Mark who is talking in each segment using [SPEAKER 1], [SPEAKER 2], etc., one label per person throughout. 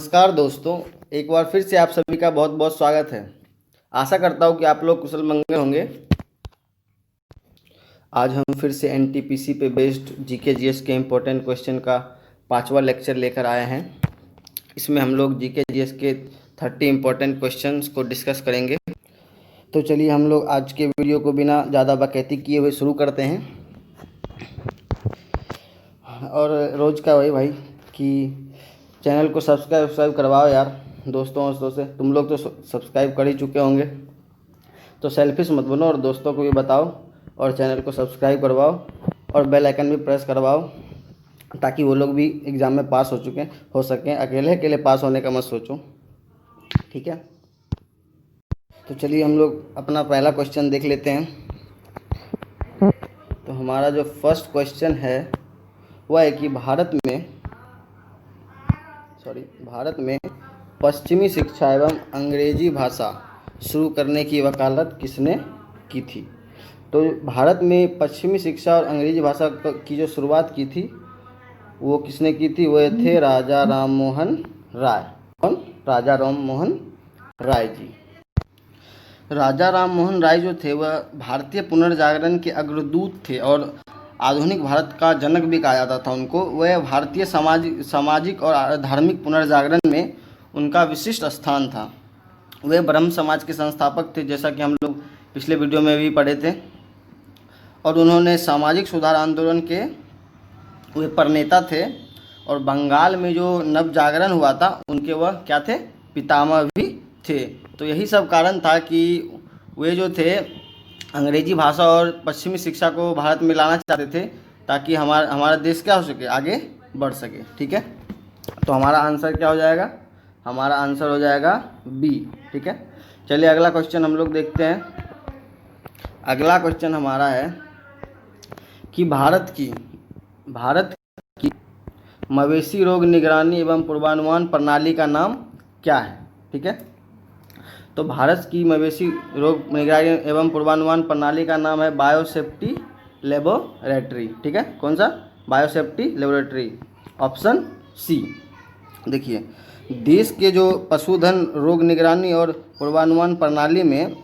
[SPEAKER 1] नमस्कार दोस्तों, एक बार फिर से आप सभी का बहुत बहुत स्वागत है। आशा करता हूँ कि आप लोग कुशल मंगल होंगे। आज हम फिर से एनटीपीसी पे बेस्ड जीके जीएस के इम्पोर्टेंट क्वेश्चन का 5वां लेक्चर लेकर आए हैं। इसमें हम लोग जीके जीएस के 30 इम्पोर्टेंट क्वेश्चंस को डिस्कस करेंगे। तो चलिए हम लोग आज के वीडियो को बिना ज़्यादा बकैती किए हुए शुरू करते हैं। और रोज़ का वही भाई कि चैनल को सब्सक्राइब करवाओ यार दोस्तों से। तुम लोग तो सब्सक्राइब कर ही चुके होंगे, तो सेल्फिश मत बनो और दोस्तों को भी बताओ और चैनल को सब्सक्राइब करवाओ और बेल आइकन भी प्रेस करवाओ, ताकि वो लोग भी एग्ज़ाम में पास हो सकें। अकेले अकेले पास होने का मत सोचो, ठीक है। तो चलिए हम लोग अपना पहला क्वेश्चन देख लेते हैं। तो हमारा जो फर्स्ट क्वेश्चन है वह है कि भारत में पश्चिमी शिक्षा एवं अंग्रेजी भाषा शुरू करने की वकालत किसने की थी। तो भारत में पश्चिमी शिक्षा और अंग्रेजी भाषा की जो शुरुआत की थी वो किसने की थी। वो थे राजा राम मोहन राय जी। राजा राम मोहन राय जो थे वह भारतीय पुनर्जागरण के अग्रदूत थे और आधुनिक भारत का जनक भी कहा जाता था उनको। वह भारतीय सामाजिक और धार्मिक पुनर्जागरण में उनका विशिष्ट स्थान था। वे ब्रह्म समाज के संस्थापक थे, जैसा कि हम लोग पिछले वीडियो में भी पढ़े थे। और उन्होंने सामाजिक सुधार आंदोलन के वे प्रणेता थे। और बंगाल में जो नव जागरण हुआ था उनके वह क्या थे, पितामह भी थे। तो यही सब कारण था कि वे जो थे अंग्रेजी भाषा और पश्चिमी शिक्षा को भारत में लाना चाहते थे, ताकि हमारा देश क्या हो सके, आगे बढ़ सके, ठीक है। तो हमारा आंसर क्या हो जाएगा, हमारा आंसर हो जाएगा बी, ठीक है। चलिए अगला क्वेश्चन हम लोग देखते हैं। अगला क्वेश्चन हमारा है कि भारत की मवेशी रोग निगरानी एवं पूर्वानुमान प्रणाली का नाम क्या है, ठीक है। तो भारत की मवेशी रोग निगरानी एवं पूर्वानुमान प्रणाली का नाम है बायोसेफ्टी लेबोरेटरी, ठीक है। कौन सा, बायोसेफ्टी लेबोरेटरी, ऑप्शन सी। देखिए, देश के जो पशुधन रोग निगरानी और पूर्वानुमान प्रणाली में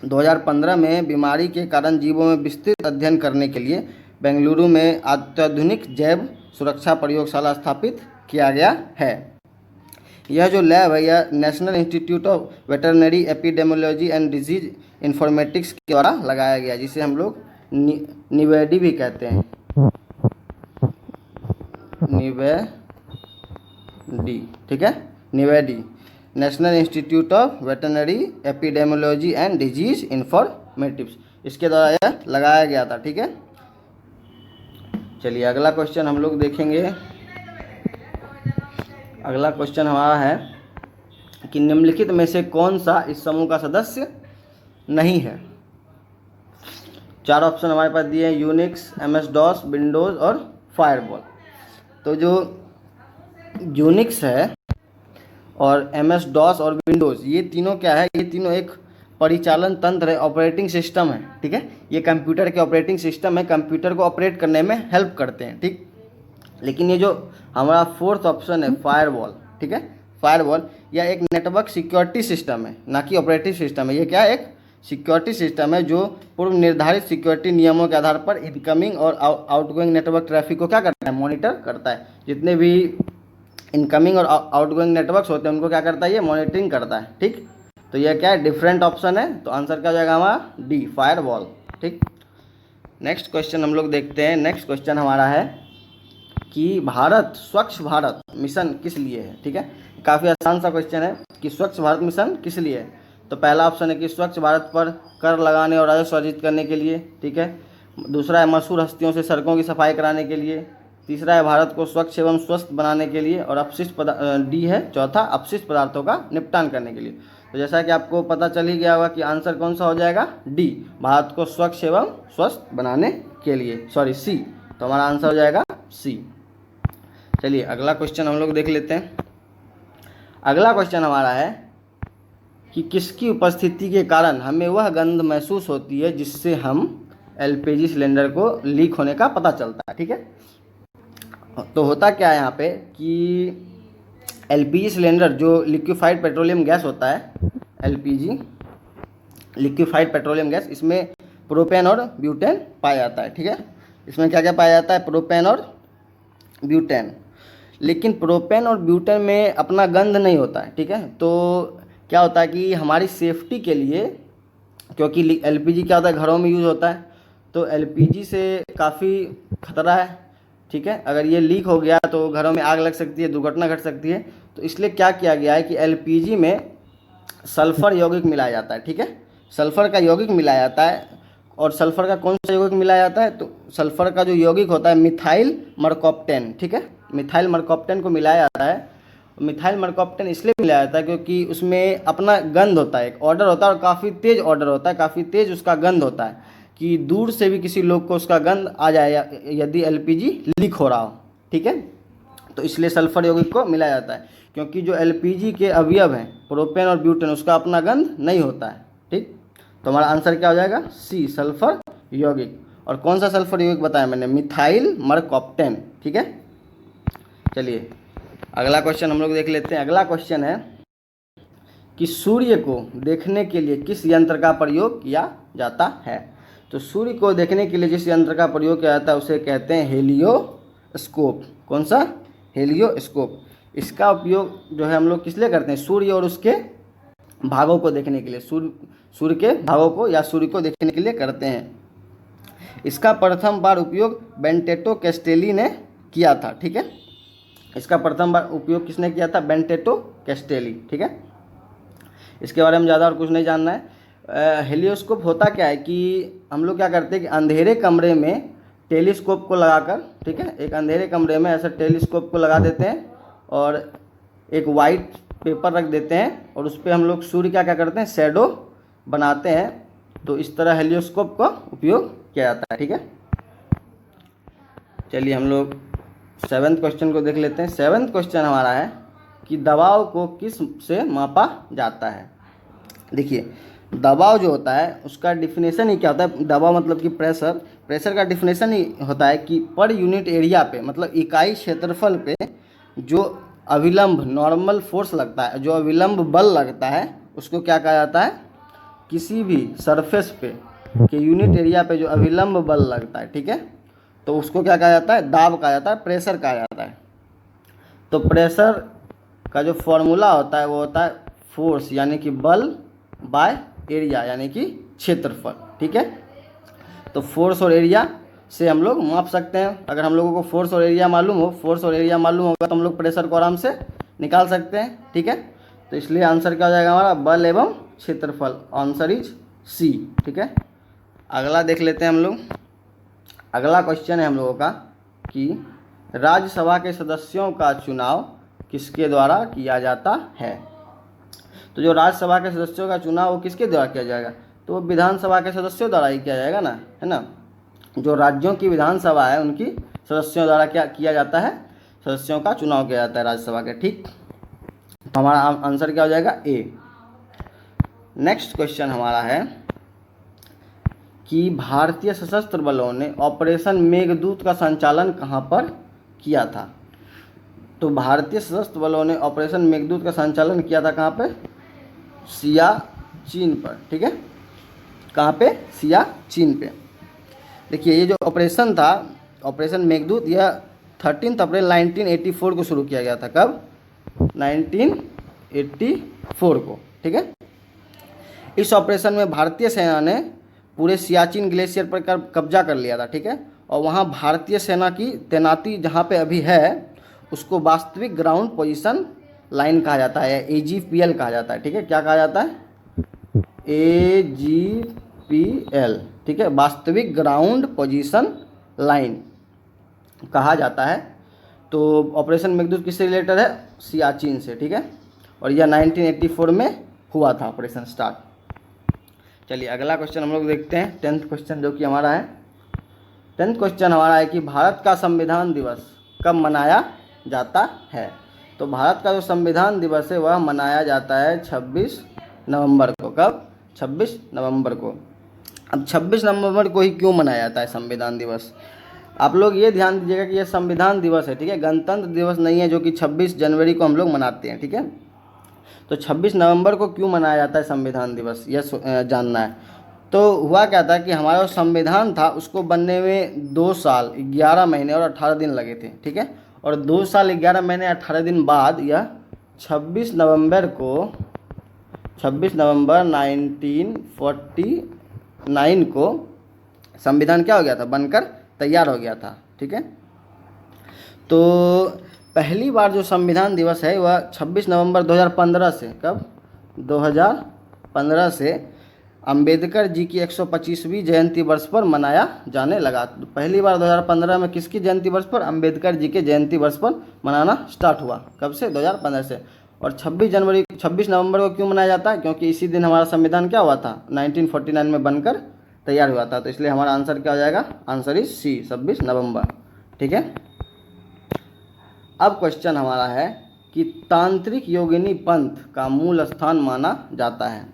[SPEAKER 1] 2015 में बीमारी के कारण जीवों में विस्तृत अध्ययन करने के लिए बेंगलुरु में अत्याधुनिक जैव सुरक्षा प्रयोगशाला स्थापित किया गया है। यह जो लैब है यह national Institute of Veterinary Epidemiology and Disease informatics के द्वारा लगाया गया, जिसे हम लोग निवेडी भी कहते हैं, निवेडी, ठीक है, NIVEDI, National Institute of Veterinary Epidemiology and Disease Informatics, इसके द्वारा यह लगाया गया था, ठीक है। चलिए अगला क्वेश्चन हम लोग देखेंगे। अगला क्वेश्चन हमारा है कि निम्नलिखित में से कौन सा इस समूह का सदस्य नहीं है। 4 ऑप्शन हमारे पास दिए हैं, यूनिक्स, एमएस डॉस, विंडोज़ और फायरवॉल। तो जो यूनिक्स है और एमएस डॉस और विंडोज़, ये तीनों क्या है, ये तीनों एक परिचालन तंत्र है, ऑपरेटिंग सिस्टम है, ठीक है। ये कंप्यूटर के ऑपरेटिंग सिस्टम है, कंप्यूटर को ऑपरेट करने में हेल्प करते हैं, ठीक। लेकिन ये जो हमारा 4th ऑप्शन है फायरवॉल, ठीक है, फायरवॉल यह एक नेटवर्क सिक्योरिटी सिस्टम है, ना कि ऑपरेटिंग सिस्टम है। ये क्या है, एक सिक्योरिटी सिस्टम है जो पूर्व निर्धारित सिक्योरिटी नियमों के आधार पर इनकमिंग और आउटगोइंग नेटवर्क ट्रैफिक को क्या करता है, मॉनिटर करता है। जितने भी इनकमिंग और आउटगोइंग नेटवर्क्स होते हैं उनको क्या करता है, ये मॉनिटरिंग करता है, ठीक। तो यह क्या है, डिफरेंट ऑप्शन है। तो आंसर क्या हो जाएगा हमारा डी, फायरवॉल, ठीक। नेक्स्ट क्वेश्चन हम लोग देखते हैं। नेक्स्ट क्वेश्चन हमारा है कि स्वच्छ भारत मिशन किस लिए है, ठीक है। काफ़ी आसान सा क्वेश्चन है कि स्वच्छ भारत मिशन किस लिए है। तो पहला ऑप्शन है कि स्वच्छ भारत पर कर लगाने और राजस्व अर्जित करने के लिए, ठीक है। दूसरा है मशहूर हस्तियों से सड़कों की सफाई कराने के लिए। तीसरा है भारत को स्वच्छ एवं स्वस्थ बनाने के लिए। और डी है चौथा, अपशिष्ट पदार्थों का निपटान करने के लिए। तो जैसा कि आपको पता चल ही गया होगा कि आंसर कौन सा हो जाएगा, डी, भारत को स्वच्छ एवं स्वस्थ बनाने के लिए, सॉरी सी। तो हमारा आंसर हो जाएगा सी। चलिए अगला क्वेश्चन हम लोग देख लेते हैं। अगला क्वेश्चन हमारा है कि किसकी उपस्थिति के कारण हमें वह गंध महसूस होती है जिससे हम एलपीजी सिलेंडर को लीक होने का पता चलता है, ठीक है। तो होता क्या है यहाँ पे कि एलपीजी सिलेंडर जो लिक्विफाइड पेट्रोलियम गैस होता है, एलपीजी लिक्विफाइड पेट्रोलियम गैस, इसमें प्रोपेन और ब्यूटेन पाया जाता है। ठीक है, इसमें क्या क्या पाया जाता है? प्रोपेन और ब्यूटेन। लेकिन प्रोपेन और ब्यूटेन में अपना गंध नहीं होता है। ठीक है, तो क्या होता है कि हमारी सेफ्टी के लिए, क्योंकि एलपीजी क्या होता है, घरों में यूज़ होता है, तो एलपीजी से काफ़ी खतरा है। ठीक है, अगर ये लीक हो गया तो घरों में आग लग सकती है, दुर्घटना घट सकती है। तो इसलिए क्या किया गया है कि एलपीजी में सल्फ़र यौगिक मिलाया जाता है। ठीक है, सल्फ़र का यौगिक मिलाया जाता है। और सल्फ़र का कौन सा यौगिक मिलाया जाता है? तो सल्फ़र का जो यौगिक होता है मिथाइल मरकॉप्टेन। ठीक है, मिथाइल मरकॉप्टेन को मिलाया जाता है। मिथाइल मरकॉप्टेन इसलिए मिलाया जाता है क्योंकि उसमें अपना गंध होता है, एक ऑर्डर होता है, और काफ़ी तेज़ ऑर्डर होता है, काफ़ी तेज़ उसका गंध होता है कि दूर से भी किसी लोग को उसका गंध आ जाए यदि एलपीजी लीक हो रहा हो। ठीक है, तो इसलिए सल्फ़र यौगिक को मिलाया जाता है, क्योंकि जो एलपीजी के अवयव हैं प्रोपेन और ब्यूटेन, उसका अपना गंध नहीं होता है। ठीक, तो हमारा आंसर क्या हो जाएगा? सी, सल्फ़र यौगिक। और कौन सा सल्फ़र यौगिक बताया मैंने? मिथाइल मरकॉप्टेन। ठीक है, चलिए अगला क्वेश्चन हम लोग देख लेते हैं। अगला क्वेश्चन है कि सूर्य को देखने के लिए किस यंत्र का प्रयोग किया जाता है? तो सूर्य को देखने के लिए जिस यंत्र का प्रयोग किया जाता है उसे कहते हैं हेलियोस्कोप। कौन सा? हेलियोस्कोप। इसका उपयोग जो है हम लोग किस लिए करते हैं? सूर्य और उसके भागों को देखने के लिए, सूर्य के भागों को या सूर्य को देखने के लिए करते हैं। इसका प्रथम बार उपयोग बेंटेटो कैस्टेली ने किया था। ठीक है, इसका प्रथम बार उपयोग किसने किया था? बेंटेटो कैस्टेली। ठीक है, इसके बारे में ज़्यादा और कुछ नहीं जानना है। हेलियोस्कोप होता क्या है कि हम लोग क्या करते हैं कि अंधेरे कमरे में टेलीस्कोप को लगाकर, ठीक है, एक अंधेरे कमरे में ऐसा टेलीस्कोप को लगा देते हैं और एक वाइट पेपर रख देते हैं और उस पर हम लोग सूर्य क्या क्या करते हैं? शैडो बनाते हैं। तो इस तरह हेलियोस्कोप का उपयोग किया जाता है। ठीक है, चलिए हम लोग 7वें क्वेश्चन को देख लेते हैं। 7वें क्वेश्चन हमारा है कि दबाव को किस से मापा जाता है? देखिए, दबाव जो होता है उसका डिफिनेशन ही क्या होता है? दबाव मतलब कि प्रेशर का डिफिनेशन ही होता है कि पर यूनिट एरिया पे, मतलब इकाई क्षेत्रफल पे जो अविलंब नॉर्मल फोर्स लगता है, जो अविलंब बल लगता है, उसको क्या कहा जाता है? किसी भी सरफेस पे के यूनिट एरिया पे जो अविलंब बल लगता है, ठीक है, तो उसको क्या कहा जाता है? दाब कहा जाता है, प्रेशर कहा जाता है। तो प्रेशर का जो फॉर्मूला होता है वो होता है फोर्स यानी कि बल बाय एरिया यानी कि क्षेत्रफल। ठीक है, तो फोर्स और एरिया से हम लोग माप सकते हैं। अगर हम लोगों को फोर्स और एरिया मालूम होगा तो हम लोग प्रेशर को आराम से निकाल सकते हैं। ठीक है, तो इसलिए आंसर क्या हो जाएगा हमारा? बल एवं क्षेत्रफल। Answer is C. ठीक है, अगला देख लेते हैं हम लोग। अगला क्वेश्चन है हम लोगों का कि राज्यसभा के सदस्यों का चुनाव किसके द्वारा किया जाता है? तो जो राज्यसभा के सदस्यों का चुनाव वो किसके द्वारा किया जाएगा? तो वो विधानसभा के सदस्यों द्वारा ही किया जाएगा ना, है ना। जो राज्यों की विधानसभा है उनकी सदस्यों द्वारा क्या किया जाता है? सदस्यों का चुनाव किया जाता है राज्यसभा के। ठीक, तो हमारा आंसर क्या हो जाएगा? ए। नेक्स्ट क्वेश्चन हमारा है कि भारतीय सशस्त्र बलों ने ऑपरेशन मेघदूत का संचालन कहाँ पर किया था? तो भारतीय सशस्त्र बलों ने ऑपरेशन मेघदूत का संचालन किया था कहाँ पे? सियाचिन पर। ठीक है, कहाँ पे? सियाचिन पे। देखिए, ये जो ऑपरेशन था, ऑपरेशन मेघदूत, यह 13 अप्रैल 1984 को शुरू किया गया था। कब? 1984 को। ठीक है, इस ऑपरेशन में भारतीय सेना ने पूरे सियाचिन ग्लेशियर पर कब्जा कर लिया था। ठीक है, और वहाँ भारतीय सेना की तैनाती जहाँ पे अभी है उसको वास्तविक ग्राउंड पोजीशन लाइन कहा जाता है, AGPL कहा जाता है। ठीक है, क्या कहा जाता है? AGPL। ठीक है, वास्तविक ग्राउंड पोजीशन लाइन कहा जाता है। तो ऑपरेशन मेघदूत किससे रिलेटेड है? सियाचिन से। ठीक है, और यह 1984 में हुआ था ऑपरेशन स्टार्ट। चलिए अगला क्वेश्चन हम लोग देखते हैं, 10th क्वेश्चन, जो कि हमारा है 10th क्वेश्चन हमारा है कि भारत का संविधान दिवस कब मनाया जाता है? तो भारत का जो संविधान दिवस है वह मनाया जाता है 26 नवंबर को। कब? 26 नवंबर को। अब 26 नवंबर को ही क्यों मनाया जाता है संविधान दिवस? आप लोग ये ध्यान दीजिएगा कि ये संविधान दिवस है, ठीक है, गणतंत्र दिवस नहीं है, जो कि 26 जनवरी को हम लोग मनाते हैं, ठीक है। तो 26 नवंबर को क्यों मनाया जाता है संविधान दिवस, यह जानना है। तो हुआ क्या था कि हमारा जो संविधान था उसको बनने में 2 साल 11 महीने और 18 दिन लगे थे, ठीक है। और 2 साल 11 महीने 18 दिन बाद यह 26 नवंबर 1949 को संविधान क्या हो गया था, बनकर तैयार हो गया था, ठीक है। तो पहली बार जो संविधान दिवस है वह 26 नवंबर 2015 से, कब, 2015 से अंबेडकर जी की 125वीं जयंती वर्ष पर मनाया जाने लगा। तो पहली बार 2015 में किसकी जयंती वर्ष पर, अंबेडकर जी के जयंती वर्ष पर मनाना स्टार्ट हुआ, कब से, 2015 से। और 26 नवंबर को क्यों मनाया जाता है, क्योंकि इसी दिन हमारा संविधान क्या हुआ था, 1949 में बनकर तैयार हुआ था। तो इसलिए हमारा आंसर क्या हो जाएगा, आंसर इज सी, 26 नवंबर, ठीक है। अब क्वेश्चन हमारा है कि तांत्रिक योगिनी पंथ का मूल स्थान माना जाता है।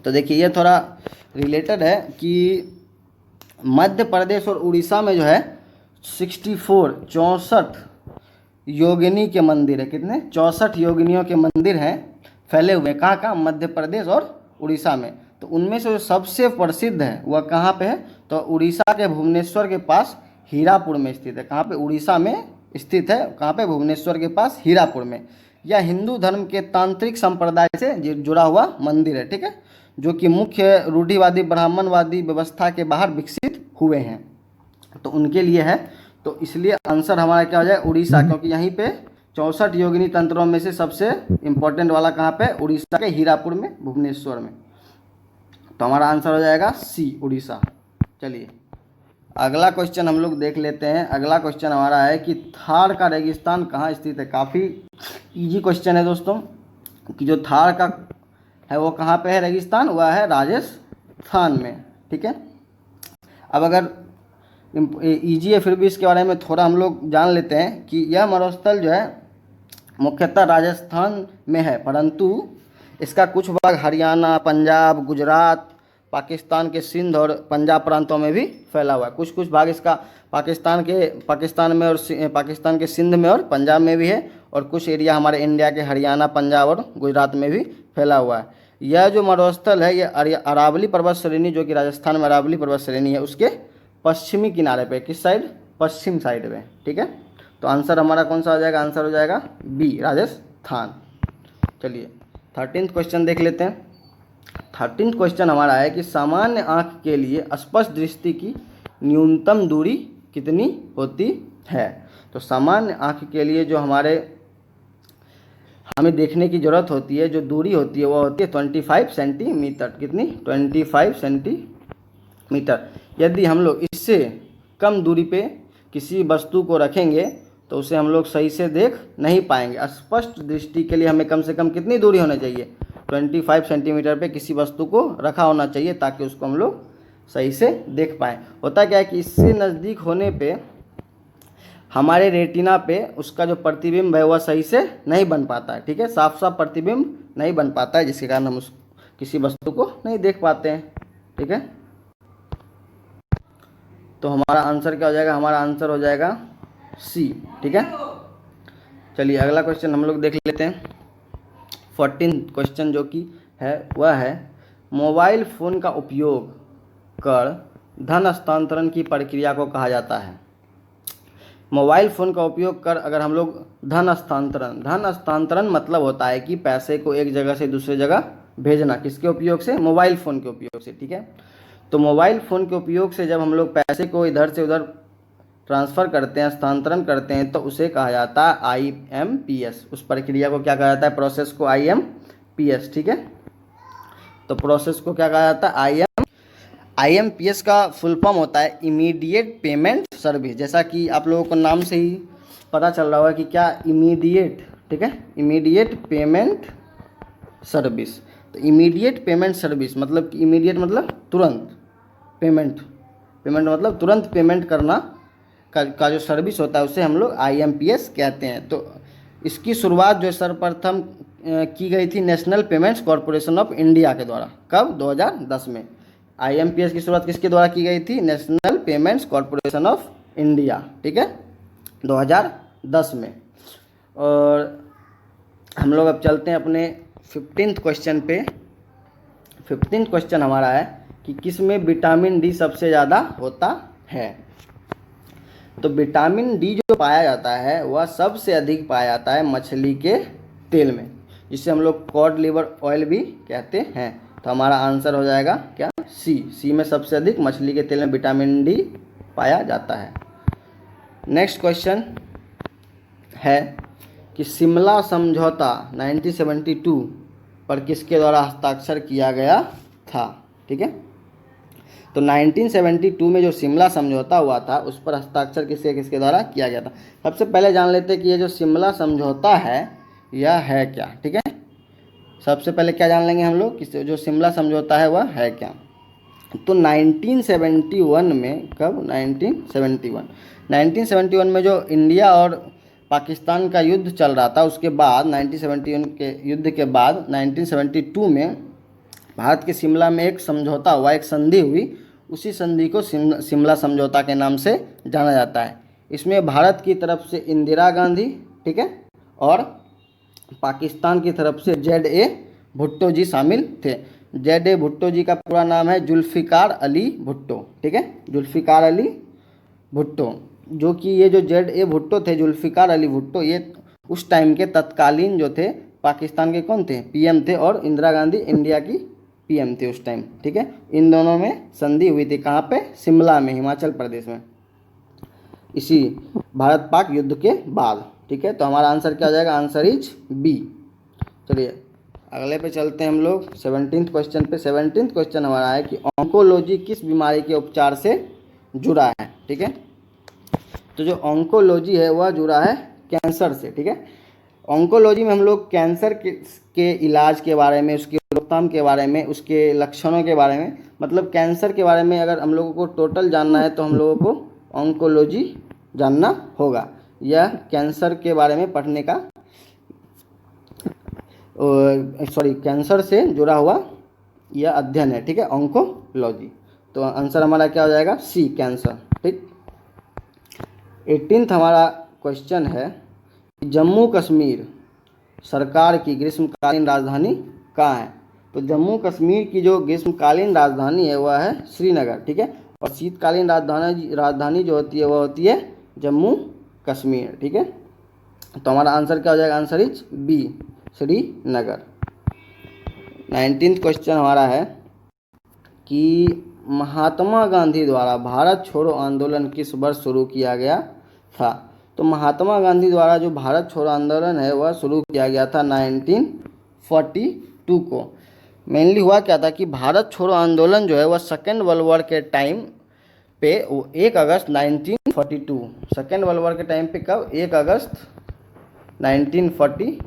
[SPEAKER 1] तो देखिए ये थोड़ा रिलेटेड है कि मध्य प्रदेश और उड़ीसा में जो है 64 योगिनी के मंदिर है, कितने, 64 योगिनियों के मंदिर हैं फैले हुए, कहाँ कहाँ, मध्य प्रदेश और उड़ीसा में। तो उनमें से जो सबसे प्रसिद्ध है वह कहाँ पे है, तो उड़ीसा के भुवनेश्वर के पास हीरापुर में स्थित है। कहाँ पे, उड़ीसा में स्थित है, कहाँ पे, भुवनेश्वर के पास हीरापुर में। यह हिंदू धर्म के तांत्रिक संप्रदाय से जुड़ा हुआ मंदिर है, ठीक है, जो कि मुख्य रूढ़िवादी ब्राह्मणवादी व्यवस्था के बाहर विकसित हुए हैं, तो उनके लिए है। तो इसलिए आंसर हमारा क्या हो जाए, उड़ीसा, क्योंकि यहीं पे 64 योगिनी तंत्रों में से सबसे इम्पोर्टेंट वाला कहाँ पे, उड़ीसा के हीरापुर में, भुवनेश्वर में। तो हमारा आंसर हो जाएगा सी, उड़ीसा। चलिए अगला क्वेश्चन हम लोग देख लेते हैं। अगला क्वेश्चन हमारा है कि थार का रेगिस्तान कहाँ स्थित है। काफ़ी इजी क्वेश्चन है दोस्तों, कि जो थार का है वो कहाँ पे है रेगिस्तान, वह है राजस्थान में, ठीक है। अब अगर इजी है फिर भी इसके बारे में थोड़ा हम लोग जान लेते हैं कि यह मरुस्थल जो है मुख्यतः राजस्थान में है, परंतु इसका कुछ भाग हरियाणा, पंजाब, गुजरात, पाकिस्तान के सिंध और पंजाब प्रांतों में भी फैला हुआ है। कुछ भाग इसका पाकिस्तान में और पाकिस्तान के सिंध में और पंजाब में भी है, और कुछ एरिया हमारे इंडिया के हरियाणा, पंजाब और गुजरात में भी फैला हुआ है। यह जो मरुस्थल है यह अरावली पर्वत श्रेणी, जो कि राजस्थान में अरावली पर्वत श्रेणी है, उसके पश्चिमी किनारे पे, किस साइड, पश्चिम साइड में, ठीक है। तो आंसर हमारा कौन सा हो जाएगा, आंसर हो जाएगा बी, राजस्थान। चलिए 13th क्वेश्चन देख लेते हैं। 13th क्वेश्चन हमारा है कि सामान्य आँख के लिए स्पष्ट दृष्टि की न्यूनतम दूरी कितनी होती है। तो सामान्य आँख के लिए जो हमें देखने की ज़रूरत होती है, जो दूरी होती है, वो होती है 25 सेंटीमीटर। कितनी, 25 सेंटीमीटर। यदि हम लोग इससे कम दूरी पे किसी वस्तु को रखेंगे तो उसे हम लोग सही से देख नहीं पाएंगे। स्पष्ट दृष्टि के लिए हमें कम से कम कितनी दूरी होनी चाहिए, 25 सेंटीमीटर पे किसी वस्तु को रखा होना चाहिए, ताकि उसको हम लोग सही से देख पाएँ। होता क्या है कि इससे नज़दीक होने पे हमारे रेटिना पे उसका जो प्रतिबिंब है वह सही से नहीं बन पाता है, ठीक है, साफ साफ प्रतिबिंब नहीं बन पाता है, जिसके कारण हम किसी वस्तु को नहीं देख पाते हैं, ठीक है। तो हमारा आंसर क्या हो जाएगा, हमारा आंसर हो जाएगा सी, ठीक है। चलिए अगला क्वेश्चन हम लोग देख लेते हैं। 14th क्वेश्चन जो कि है वह है मोबाइल फ़ोन का उपयोग कर धन हस्तांतरण की प्रक्रिया को कहा जाता है। मोबाइल फ़ोन का उपयोग कर अगर हम लोग धन हस्तांतरण मतलब होता है कि पैसे को एक जगह से दूसरी जगह भेजना, किसके उपयोग से, मोबाइल फ़ोन के उपयोग से, ठीक है। तो मोबाइल फ़ोन के उपयोग से जब हम लोग पैसे को इधर से उधर ट्रांसफ़र करते हैं, हस्तांतरण करते हैं, तो उसे कहा जाता है IMPS। उस प्रक्रिया को क्या कहा जाता है, प्रोसेस को IMPS, ठीक है। तो प्रोसेस को क्या कहा जाता है, IMPS का फुल फॉर्म होता है इमीडिएट पेमेंट सर्विस। जैसा कि आप लोगों को नाम से ही पता चल रहा होगा कि क्या इमीडिएट, ठीक है, इमीडिएट पेमेंट सर्विस। तो इमीडिएट पेमेंट सर्विस मतलब कि इमीडिएट मतलब तुरंत, पेमेंट मतलब तुरंत पेमेंट करना का जो सर्विस होता है उसे हम लोग IMPS कहते हैं। तो इसकी शुरुआत जो सर्वप्रथम की गई थी national payments corporation of India के द्वारा, कब, 2010 में। IMPS की शुरुआत किसके द्वारा की गई थी, national payments corporation of India, ठीक है, 2010 में। और हम लोग अब चलते हैं अपने 15th क्वेश्चन पे। 15th क्वेश्चन हमारा है कि किस में विटामिन डी सबसे ज़्यादा होता है। तो विटामिन डी जो पाया जाता है वह सबसे अधिक पाया जाता है मछली के तेल में, जिसे हम लोग कॉड लिवर ऑयल भी कहते हैं। तो हमारा आंसर हो जाएगा क्या, सी में सबसे अधिक मछली के तेल में विटामिन डी पाया जाता है। नेक्स्ट क्वेश्चन है कि शिमला समझौता 1972 पर किसके द्वारा हस्ताक्षर किया गया था, ठीक है। तो 1972 में जो शिमला समझौता हुआ था उस पर हस्ताक्षर किसके द्वारा किया गया था। सबसे पहले जान लेते हैं कि ये जो शिमला समझौता है यह है क्या, ठीक है। सबसे पहले क्या जान लेंगे हम लोग कि जो शिमला समझौता है वह है क्या। तो 1971 में, कब, 1971 में जो इंडिया और पाकिस्तान का युद्ध चल रहा था, उसके बाद 1971 के युद्ध के बाद 1972 में भारत के शिमला में एक समझौता हुआ, एक संधि हुई। उसी संधि को शिमला समझौता के नाम से जाना जाता है। इसमें भारत की तरफ से इंदिरा गांधी, ठीक है, और पाकिस्तान की तरफ से ZA भुट्टो जी शामिल थे। ZA भुट्टो जी का पूरा नाम है जुल्फ़िकार अली भुट्टो, ठीक है, जुल्फ़िकार अली भुट्टो। जो कि ये जो ZA भुट्टो थे, जुल्फ़िकार अली भुट्टो, ये उस टाइम के तत्कालीन जो थे पाकिस्तान के कौन थे, PM थे, और इंदिरा गांधी इंडिया की PM थे उस टाइम, ठीक है। इन दोनों में संधि हुई थी, कहाँ पे, शिमला में, हिमाचल प्रदेश में, इसी भारत पाक युद्ध के बाद, ठीक है। तो हमारा आंसर क्या हो जाएगा, आंसर इज B। चलिए अगले पे चलते हैं हम लोग 17th क्वेश्चन पे। 17th क्वेश्चन हमारा है कि ऑन्कोलॉजी किस बीमारी के उपचार से जुड़ा है, ठीक है। तो जो ऑन्कोलॉजी है वह जुड़ा है कैंसर से, ठीक है। ऑन्कोलॉजी में हम लोग कैंसर के इलाज के बारे में, उसकी रोकथाम के बारे में, उसके लक्षणों के बारे में, मतलब कैंसर के बारे में अगर हम लोगों को टोटल जानना है तो हम लोगों को ऑन्कोलॉजी जानना होगा। यह कैंसर के बारे में पढ़ने का, कैंसर से जुड़ा हुआ यह अध्ययन है, ठीक है, ऑन्कोलॉजी। तो आंसर हमारा क्या हो जाएगा, C, कैंसर, ठीक। 18th हमारा क्वेश्चन है कि जम्मू कश्मीर सरकार की ग्रीष्मकालीन राजधानी कहाँ है। तो जम्मू कश्मीर की जो ग्रीष्मकालीन राजधानी है वह है श्रीनगर, ठीक है, और शीतकालीन राजधानी जो होती है वह होती है जम्मू कश्मीर, ठीक है। तो हमारा आंसर क्या हो जाएगा, answer is B, Srinagar. 19th question हमारा है कि महात्मा गांधी द्वारा भारत छोड़ो आंदोलन किस वर्ष शुरू किया गया था। तो महात्मा गांधी द्वारा जो भारत छोड़ो आंदोलन है वह शुरू किया गया था 1942 को। मेनली हुआ क्या था कि भारत छोड़ो आंदोलन जो है वह सेकेंड वर्ल्ड वॉर के टाइम पे 1 अगस्त 1942, सेकेंड वर्ल्ड वॉर के टाइम पे कब, 1 अगस्त 1942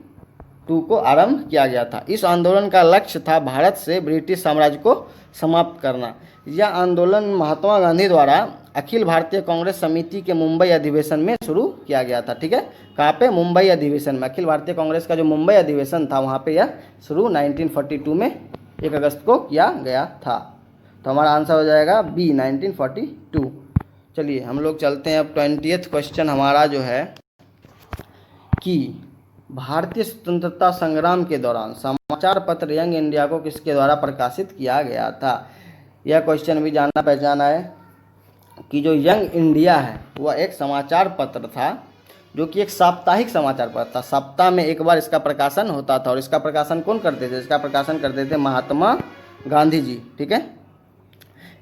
[SPEAKER 1] को आरंभ किया गया था। इस आंदोलन का लक्ष्य था भारत से ब्रिटिश साम्राज्य को समाप्त करना। यह आंदोलन महात्मा गांधी द्वारा अखिल भारतीय कांग्रेस समिति के मुंबई अधिवेशन में शुरू किया गया था, ठीक है। कहाँ पे, मुंबई अधिवेशन में, अखिल भारतीय कांग्रेस का जो मुंबई अधिवेशन था वहाँ पे यह शुरू 1942 में 1 अगस्त को किया गया था। तो हमारा आंसर हो जाएगा B, 1942। चलिए हम लोग चलते हैं अब 20th क्वेश्चन हमारा जो है कि भारतीय स्वतंत्रता संग्राम के दौरान समाचार पत्र यंग इंडिया को किसके द्वारा प्रकाशित किया गया था। यह क्वेश्चन भी जानना पहचाना है कि जो यंग इंडिया है वह एक समाचार पत्र था, जो कि एक साप्ताहिक समाचार पत्र था। सप्ताह में एक बार इसका प्रकाशन होता था, और इसका प्रकाशन कौन करते थे, इसका प्रकाशन करते थे महात्मा गांधी जी, ठीक है।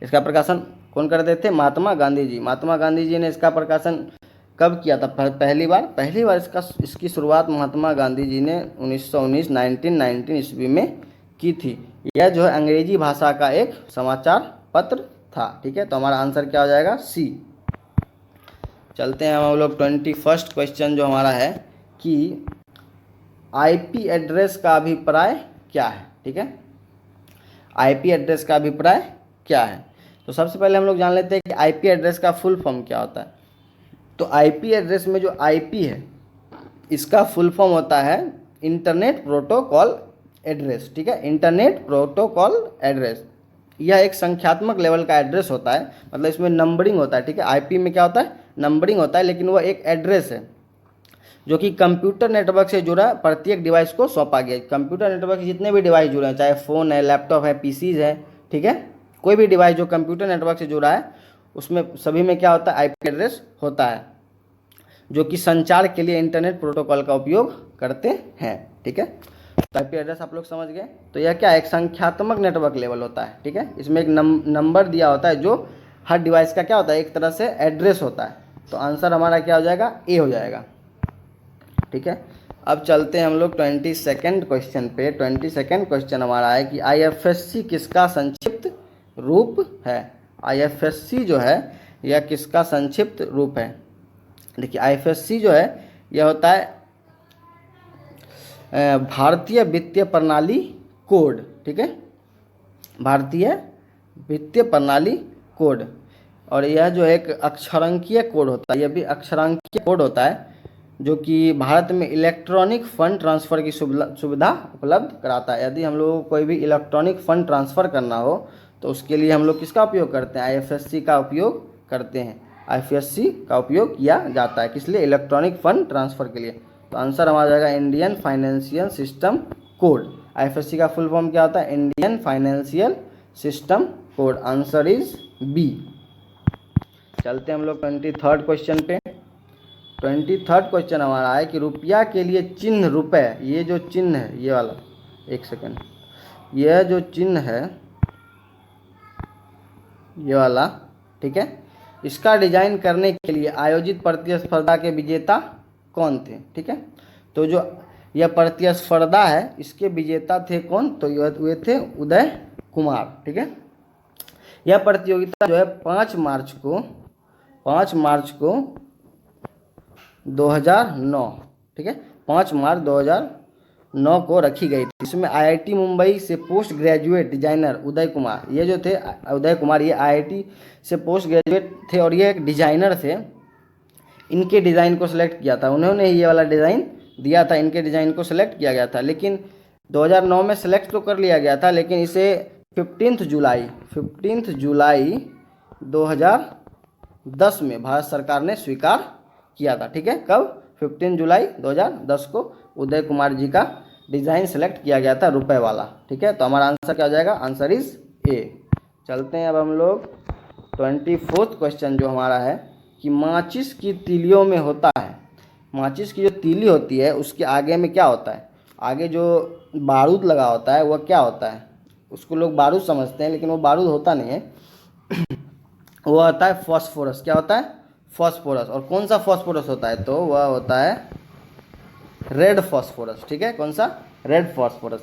[SPEAKER 1] इसका प्रकाशन कौन करते थे, महात्मा गांधी जी। महात्मा गांधी जी ने इसका प्रकाशन कब किया था, पहली बार इसकी शुरुआत महात्मा गांधी जी ने 1919 ईस्वी में की थी। यह जो है अंग्रेजी भाषा का एक समाचार पत्र था, ठीक है। तो हमारा आंसर क्या हो जाएगा, C। चलते हैं हम लोग 21st क्वेश्चन जो हमारा है कि IP एड्रेस का अभिप्राय क्या है, ठीक है। IP एड्रेस का अभिप्राय क्या है। तो सबसे पहले हम लोग जान लेते हैं कि IP एड्रेस का फुल फॉर्म क्या होता है। तो IP एड्रेस में जो IP है इसका फुल फॉर्म होता है इंटरनेट प्रोटोकॉल एड्रेस, ठीक है, इंटरनेट प्रोटोकॉल एड्रेस। यह एक संख्यात्मक लेवल का एड्रेस होता है, मतलब इसमें नंबरिंग होता है, ठीक है। IP में क्या होता है, नंबरिंग होता है, लेकिन वह एक एड्रेस है जो कि कंप्यूटर नेटवर्क से जुड़ा प्रत्येक डिवाइस को सौंपा गया। कंप्यूटर नेटवर्क से जितने भी डिवाइस जुड़े हैं, चाहे फ़ोन है, लैपटॉप है, पीसीज है, ठीक है, कोई भी डिवाइस जो कंप्यूटर नेटवर्क से जुड़ा है उसमें सभी में क्या होता है, आईपी एड्रेस होता है, जो कि संचार के लिए इंटरनेट प्रोटोकॉल का उपयोग करते हैं, ठीक है। तो आईपी एड्रेस आप लोग समझ गए। तो यह क्या, एक संख्यात्मक नेटवर्क लेवल होता है, ठीक है। इसमें एक नंबर दिया होता है जो हर डिवाइस का क्या होता है, एक तरह से एड्रेस होता है। तो आंसर हमारा क्या हो जाएगा, ए हो जाएगा, ठीक है। अब चलते हैं हम लोग 22nd क्वेश्चन पे। 22nd क्वेश्चन हमारा है कि आईएफएससी किसका संक्षिप्त रूप है। आईएफएससी जो है यह किसका संक्षिप्त रूप है। देखिए आईएफएससी जो है यह होता है भारतीय वित्तीय प्रणाली कोड, ठीक है, भारतीय वित्तीय प्रणाली कोड। और यह जो एक अक्षरांकीय कोड होता है, यह भी अक्षरांकीय कोड होता है जो कि भारत में इलेक्ट्रॉनिक फंड ट्रांसफ़र की सुविधा उपलब्ध कराता है। यदि हम लोगों को कोई भी इलेक्ट्रॉनिक फंड ट्रांसफ़र करना हो तो उसके लिए हम लोग किसका उपयोग करते हैं, आईएफएससी का उपयोग करते हैं। आईएफएससी का उपयोग किया जाता है किस लिए, इलेक्ट्रॉनिक फंड ट्रांसफ़र के लिए। तो आंसर हमारा जाएगा Indian financial system code. IFSC का फुल फॉर्म क्या होता है, Indian financial system code. Answer is B. चलते हैं हम लोग 23rd क्वेश्चन पे। 23rd क्वेश्चन हमारा है कि रुपया के लिए चिन्ह रुपए, ये जो चिन्ह है ये वाला, एक सेकेंड, यह जो चिन्ह है ये वाला, ठीक है, इसका डिजाइन करने के लिए आयोजित प्रतिस्पर्धा के विजेता कौन थे, ठीक है। तो जो यह प्रतिस्पर्धा है इसके विजेता थे कौन, तो ये थे उदय कुमार, ठीक है। यह प्रतियोगिता जो है 5 मार्च को 2009, ठीक है, 5 मार्च 2009 को रखी गई थी। इसमें आईआईटी मुंबई से post graduate designer Uday Kumar, ये जो थे उदय कुमार, ये आईआईटी से पोस्ट ग्रेजुएट थे और ये एक डिजाइनर थे। इनके डिज़ाइन को सिलेक्ट किया था, उन्होंने ये वाला डिज़ाइन दिया था, इनके डिज़ाइन को सिलेक्ट किया गया था। लेकिन 2009 में सिलेक्ट तो कर लिया गया था, लेकिन इसे 15 जुलाई 2010 में भारत सरकार ने स्वीकार किया था, ठीक है। कब, 15 जुलाई 2010 को उदय कुमार जी का डिज़ाइन सेलेक्ट किया गया था रुपए वाला, ठीक है। तो हमारा आंसर क्या हो जाएगा, आंसर इज ए। चलते हैं अब हम लोग 24th क्वेश्चन जो हमारा है कि माचिस की तीलियों में होता है, माचिस की जो तीली होती है उसके आगे में क्या होता है, आगे जो बारूद लगा होता है वह क्या होता है, उसको लोग बारूद समझते हैं लेकिन वो बारूद होता नहीं है वो होता है फॉस्फोरस। क्या होता है, फॉस्फोरस। और कौन सा फॉस्फोरस होता है, तो वह होता है रेड फॉस्फोरस, ठीक है। कौन सा, रेड फॉस्फोरस।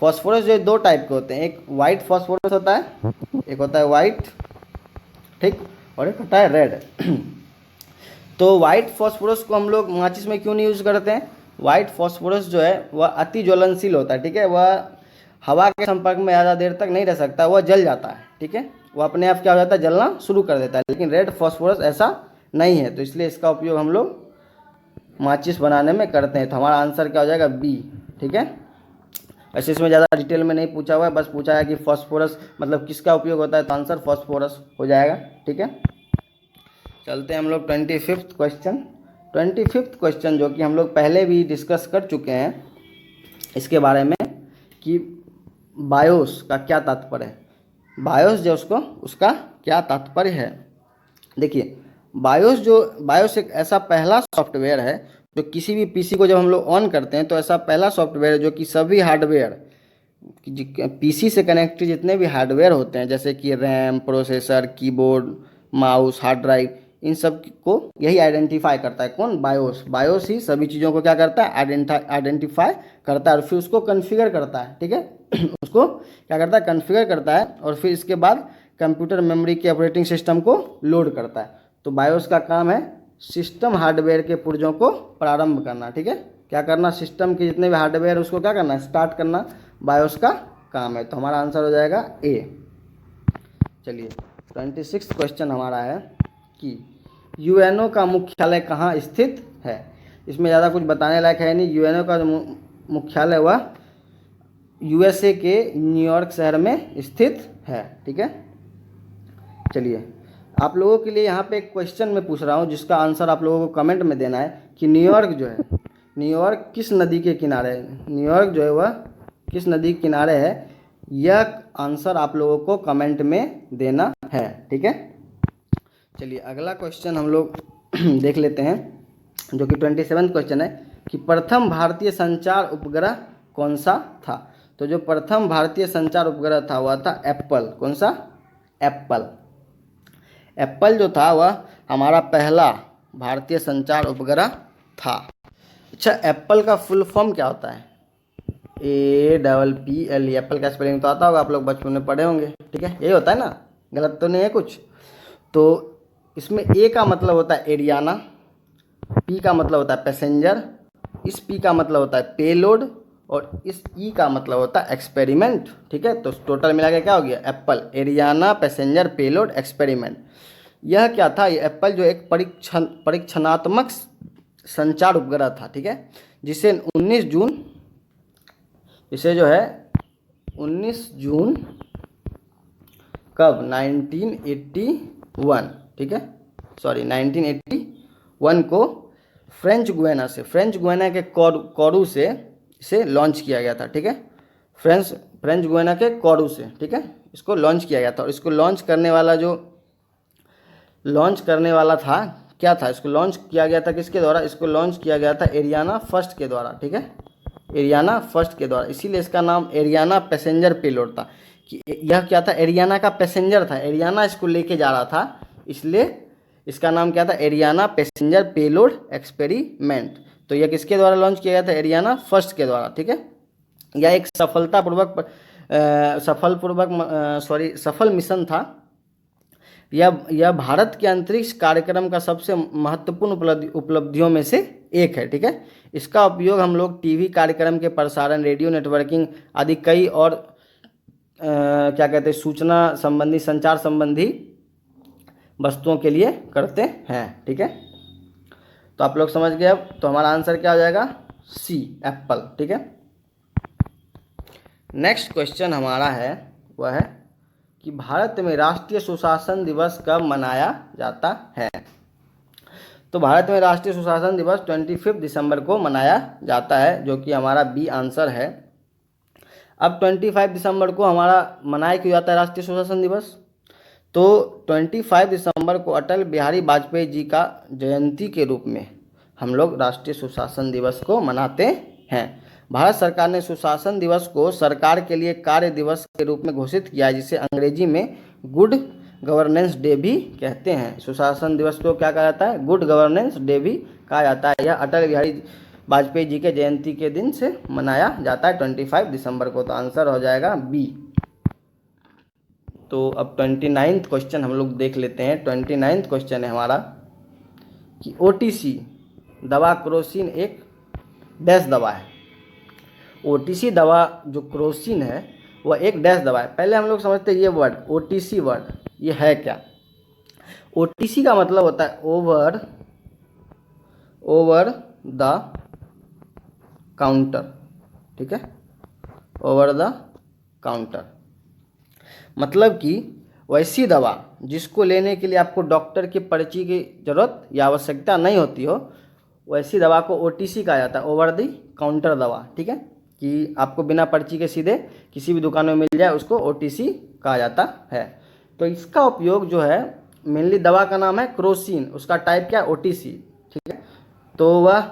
[SPEAKER 1] फॉस्फोरस जो 2 टाइप के होते हैं, एक वाइट फॉस्फोरस होता है, एक होता है वाइट, ठीक, और एक होता है रेड। तो वाइट फॉस्फोरस को हम लोग माचिस में क्यों नहीं यूज़ करते हैं, वाइट फॉस्फोरस जो है वह अति ज्वलनशील होता है, ठीक है, वह हवा के संपर्क में ज़्यादा देर तक नहीं रह सकता, वह जल जाता है, ठीक है, वो अपने आप क्या हो जाता है, जलना शुरू कर देता है। लेकिन रेड फॉस्फोरस ऐसा नहीं है, तो इसलिए इसका उपयोग हम लोग माचिस बनाने में करते हैं। तो हमारा आंसर क्या हो जाएगा, बी, ठीक है। वैसे इसमें ज़्यादा डिटेल में नहीं पूछा हुआ है, बस पूछा है कि फॉस्फोरस मतलब किसका उपयोग होता है, तो आंसर फॉस्फोरस हो जाएगा, ठीक है। चलते हैं हम लोग 25th क्वेश्चन। 25th क्वेश्चन जो कि हम लोग पहले भी डिस्कस कर चुके हैं इसके बारे में कि बायोस का क्या तात्पर्य है, बायोस जो उसका क्या तात्पर्य है। देखिए बायोस एक ऐसा पहला सॉफ्टवेयर है जो किसी भी पीसी को जब हम लोग ऑन करते हैं तो ऐसा पहला सॉफ्टवेयर है जो कि सभी हार्डवेयर, पीसी से कनेक्टेड जितने भी हार्डवेयर होते हैं जैसे कि RAM, processor, keyboard, mouse, hard drive, इन सब को यही आइडेंटिफाई करता है। कौन, बायोस। बायोस ही सभी चीज़ों को क्या करता है, आइडेंटिफाई करता है और फिर उसको कॉन्फ़िगर करता है, ठीक है। उसको क्या करता है, कॉन्फ़िगर करता है और फिर इसके बाद कंप्यूटर मेमोरी के ऑपरेटिंग सिस्टम को लोड करता है। तो बायोस का काम है सिस्टम हार्डवेयर के पुर्जों को प्रारंभ करना, ठीक है, क्या करना, सिस्टम के जितने भी हार्डवेयर उसको क्या करना, स्टार्ट करना, बायोस का काम है। तो हमारा आंसर हो जाएगा ए। चलिए 26th क्वेश्चन हमारा है कि यूएनओ का मुख्यालय कहाँ स्थित है। इसमें ज़्यादा कुछ बताने लायक है नहीं। यूएनओ का मुख्यालय हुआ यूएसए के न्यूयॉर्क शहर में स्थित है, ठीक है। चलिए आप लोगों के लिए यहाँ पे एक क्वेश्चन मैं पूछ रहा हूँ जिसका आंसर आप लोगों को कमेंट में देना है कि न्यूयॉर्क जो है, न्यूयॉर्क किस नदी के किनारे है, न्यूयॉर्क जो है वह किस नदी के किनारे है, यह आंसर आप लोगों को कमेंट में देना है। ठीक है, चलिए अगला क्वेश्चन हम लोग देख लेते हैं जो कि 27वां क्वेश्चन है कि प्रथम भारतीय संचार उपग्रह कौन सा था। तो जो प्रथम भारतीय संचार उपग्रह था वह था एप्पल। कौन सा? एप्पल। एप्पल जो था वह हमारा पहला भारतीय संचार उपग्रह था। अच्छा, एप्पल का फुल फॉर्म क्या होता है? APPLE। एप्पल का स्पेलिंग तो आता होगा, आप लोग बचपन में पढ़े होंगे। ठीक है, यही होता है ना, गलत तो नहीं है कुछ। तो इसमें ए का मतलब होता है एरियाना, पी का मतलब होता है पैसेंजर, इस पी का मतलब होता है पेलोड और इस ई का मतलब होता है एक्सपेरिमेंट। ठीक है, तो टोटल मिला के क्या हो गया? Apple, Ariana, passenger, payload, experiment. यह क्या था? ये एप्पल जो एक परीक्षणात्मक संचार उपग्रह था। ठीक है, जिसे 19 जून, इसे जो है 19 जून कब? 1981। ठीक है, सॉरी 1981 को फ्रेंच गुयाना से, फ्रेंच गुयाना के कोरू से इसे लॉन्च किया गया था। ठीक है, फ्रेंच गुयाना के कोरू से, ठीक है, इसको लॉन्च किया गया था। और इसको लॉन्च करने वाला था, क्या था? इसको लॉन्च किया गया था किसके द्वारा? इसको लॉन्च किया गया था एरियाना फर्स्ट के द्वारा। ठीक है, एरियाना फर्स्ट के द्वारा, इसीलिए इसका नाम एरियाना पैसेंजर पेलोड था। कि यह क्या था? एरियाना का पैसेंजर था, एरियाना इसको लेके जा रहा था, इसलिए इसका नाम क्या था? Ariana passenger payload experiment. तो यह किसके द्वारा लॉन्च किया गया था? एरियाना फर्स्ट के द्वारा। ठीक है, यह एक सफल मिशन था। यह भारत के अंतरिक्ष कार्यक्रम का सबसे महत्वपूर्ण उपलब्धियों में से एक है। ठीक है, इसका उपयोग हम लोग टीवी कार्यक्रम के प्रसारण, रेडियो नेटवर्किंग आदि कई और क्या कहते हैं, सूचना संबंधी, संचार संबंधी वस्तुओं के लिए करते हैं। ठीक है, तो आप लोग समझ गए। अब तो हमारा आंसर क्या हो जाएगा? सी, एप्पल। ठीक है, नेक्स्ट क्वेश्चन हमारा है वह है कि भारत में राष्ट्रीय सुशासन दिवस कब मनाया जाता है। तो भारत में राष्ट्रीय सुशासन दिवस 25 दिसंबर को मनाया जाता है, जो कि हमारा बी आंसर है। अब 25 दिसंबर को हमारा मनाया क्यों जाता है राष्ट्रीय सुशासन दिवस? तो 25 दिसंबर को अटल बिहारी वाजपेयी जी का जयंती के रूप में हम लोग राष्ट्रीय सुशासन दिवस को मनाते हैं। भारत सरकार ने सुशासन दिवस को सरकार के लिए कार्य दिवस के रूप में घोषित किया है, जिसे अंग्रेजी में गुड गवर्नेंस डे भी कहते हैं। सुशासन दिवस को क्या कहा जाता है? गुड गवर्नेंस डे भी कहा जाता है। यह अटल बिहारी वाजपेयी जी के जयंती के दिन से मनाया जाता है 25 दिसंबर को। तो आंसर हो जाएगा बी। तो अब 29वां क्वेश्चन हम लोग देख लेते हैं। 29वां क्वेश्चन है हमारा कि OTC दवा क्रोसिन एक डैश दवा है। OTC दवा जो क्रोसिन है वह एक डैश दवा है। पहले हम लोग समझते हैं ये वर्ड OTC वर्ड ये है क्या। OTC का मतलब होता है ओवर द काउंटर। ठीक है, ओवर द काउंटर मतलब कि वैसी दवा जिसको लेने के लिए आपको डॉक्टर की पर्ची की ज़रूरत या आवश्यकता नहीं होती हो, वैसी दवा को OTC कहा जाता है, ओवर द काउंटर दवा। ठीक है, कि आपको बिना पर्ची के सीधे किसी भी दुकान में मिल जाए, उसको OTC कहा जाता है। तो इसका उपयोग जो है मेनली, दवा का नाम है क्रोसिन, उसका टाइप क्या है? OTC। ठीक है, तो वह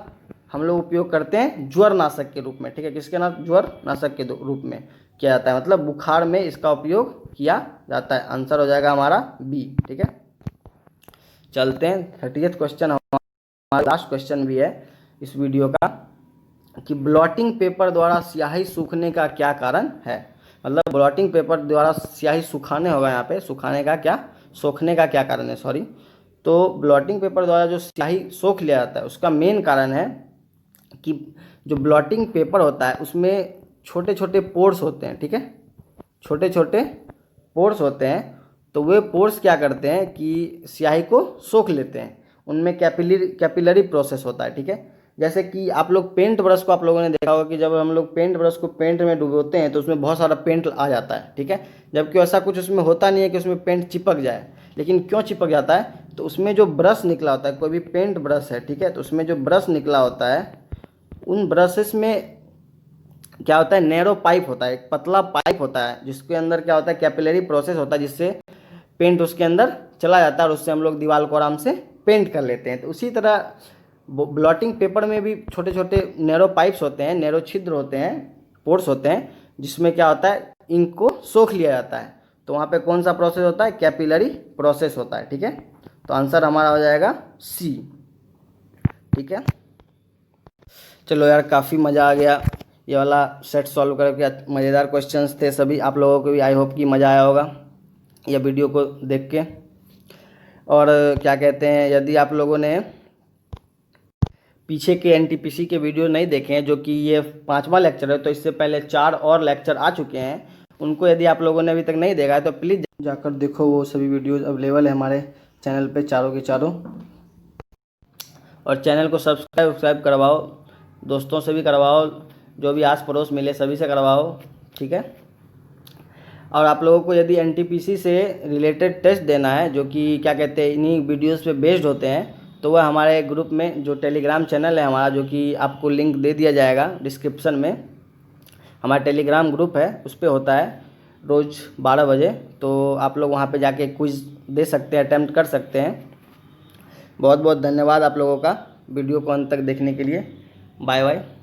[SPEAKER 1] हम लोग उपयोग करते हैं ज्वर नाशक के रूप में। ठीक है, किसके नाम? ज्वर नाशक के रूप में किया जाता है, मतलब बुखार में इसका उपयोग किया जाता है। आंसर हो जाएगा हमारा बी। ठीक है, चलते हैं 30वां क्वेश्चन, हमारा लास्ट क्वेश्चन भी है इस वीडियो का, कि ब्लॉटिंग पेपर द्वारा स्याही सूखने का क्या कारण है। मतलब ब्लॉटिंग पेपर द्वारा स्याही सुखाने होगा, यहाँ पे सुखाने का क्या, सोखने का क्या कारण है, सॉरी। तो ब्लॉटिंग पेपर द्वारा जो स्याही सोख लिया जाता है उसका मेन कारण है कि जो ब्लॉटिंग पेपर होता है उसमें छोटे छोटे पोर्स होते हैं। ठीक है, छोटे छोटे पोर्स होते हैं, तो वे पोर्स क्या करते हैं कि स्याही को सोख लेते हैं, उनमें कैपिलरी प्रोसेस होता है। ठीक है, जैसे कि आप लोग पेंट ब्रश को आप लोगों ने देखा होगा कि जब हम लोग पेंट ब्रश को पेंट में डुबोते हैं तो उसमें बहुत सारा पेंट आ जाता है। ठीक है, जबकि ऐसा कुछ उसमें होता नहीं है कि उसमें पेंट चिपक जाए, लेकिन क्यों चिपक जाता है, तो उसमें जो ब्रश निकला होता है, कोई भी पेंट ब्रश है, ठीक है, तो उसमें जो ब्रश निकला होता है, उन ब्रशेस में क्या होता है, नैरो पाइप होता है, एक पतला पाइप होता है, जिसके अंदर क्या होता है, कैपिलरी प्रोसेस होता है, जिससे पेंट उसके अंदर चला जाता है और उससे हम लोग दीवार को आराम से पेंट कर लेते हैं। तो उसी तरह ब्लॉटिंग पेपर में भी छोटे छोटे नैरो पाइप्स होते हैं, नैरो छिद्र होते हैं, पोर्स होते हैं, जिसमें क्या होता है, इंक को सोख लिया जाता है। तो वहाँ पे कौन सा प्रोसेस होता है, कैपिलरी प्रोसेस होता है, ठीक है। तो आंसर हमारा हो जाएगा सी, ठीक है। चलो यार, काफ़ी मज़ा आ गया, ये वाला सेट सॉल्व करके मज़ेदार क्वेश्चंस थे सभी। आप लोगों को भी आई होप कि मज़ा आया होगा यह वीडियो को देख के। और क्या कहते हैं, यदि आप लोगों ने पीछे के एनटीपीसी के वीडियो नहीं देखे हैं, जो कि ये 5वां लेक्चर है, तो इससे पहले 4 और लेक्चर आ चुके हैं, उनको यदि आप लोगों ने अभी तक नहीं देखा है तो प्लीज़ जाकर देखो। वो सभी वीडियोज़ अवेलेबल है हमारे चैनल पे, चारों के चारों। और चैनल को सब्सक्राइब करवाओ, दोस्तों से भी करवाओ, जो भी आस पड़ोस मिले सभी से करवाओ, ठीक है। और आप लोगों को यदि एनटीपीसी से रिलेटेड टेस्ट देना है, जो कि क्या कहते हैं, इन्हीं वीडियोस पे बेस्ड होते हैं, तो वह हमारे ग्रुप में, जो टेलीग्राम चैनल है हमारा, जो कि आपको लिंक दे दिया जाएगा डिस्क्रिप्शन में, हमारा टेलीग्राम ग्रुप है, उस पर होता है रोज़ 12 बजे। तो आप लोग वहाँ पे जाके क्विज़ दे सकते हैं, अटैम्प्ट कर सकते हैं। बहुत बहुत धन्यवाद आप लोगों का वीडियो को अंत तक देखने के लिए। Bye bye.